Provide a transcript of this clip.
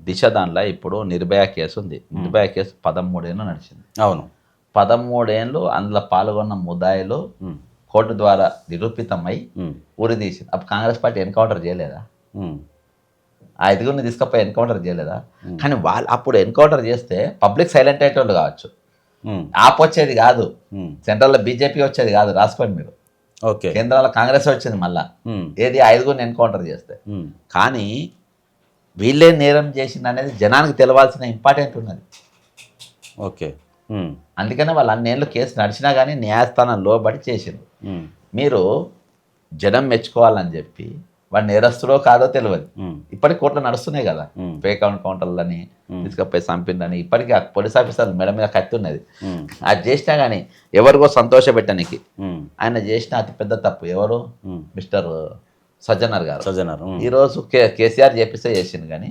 దిశ దానిలో ఇప్పుడు నిర్భయ కేసు ఉంది. నిర్భయ కేసు 13 ఏళ్ళు నడిచింది. అవును. 13 ఏళ్ళు అందులో పాల్గొన్న ముద్దాయిలు కోర్టు ద్వారా నిరూపితమై ఉరి తీసింది. అప్పుడు కాంగ్రెస్ పార్టీ ఎన్కౌంటర్ చేయలేదా? ఆ 5గురిని తీసుకుపోయి ఎన్కౌంటర్ చేయలేదా? కానీ వాళ్ళు అప్పుడు ఎన్కౌంటర్ చేస్తే పబ్లిక్ సైలెంట్ అయ్యేటోళ్ళు కావచ్చు, ఆప్ వచ్చేది కాదు, సెంట్రల్లో బీజేపీ వచ్చేది కాదు. రాసుకోండి మీరు. ఓకే. కేంద్రంలో కాంగ్రెస్ వచ్చింది మళ్ళా, ఏది 5గురిని ఎన్కౌంటర్ చేస్తే. కానీ వీళ్ళే నేరం చేసింది అనేది జనానికి తెలవాల్సిన ఇంపార్టెంట్ ఉన్నది. ఓకే. అందుకనే వాళ్ళు అన్నేళ్ళు కేసు నడిచినా కానీ న్యాయస్థానం లోబడి చేసింది. మీరు జనం మెచ్చుకోవాలని చెప్పి వాడు నేరస్తుడో కాదో తెలియదు. ఇప్పటికి కోర్టులో నడుస్తున్నాయి కదా, ఫేక్ కౌంటర్లని తీసుకపోయి చంపిందని. ఇప్పటికీ ఆ పోలీస్ ఆఫీసర్లు మెడ మీద కత్తి ఉన్నది. అది చేసినా కానీ ఎవరికో సంతోష పెట్టడానికి ఆయన చేసిన అతిపెద్ద తప్పు. ఎవరు? మిస్టర్ సజ్జనర్ గారు. ఈరోజు కేసీఆర్ చేపిస్తే చేసింది కానీ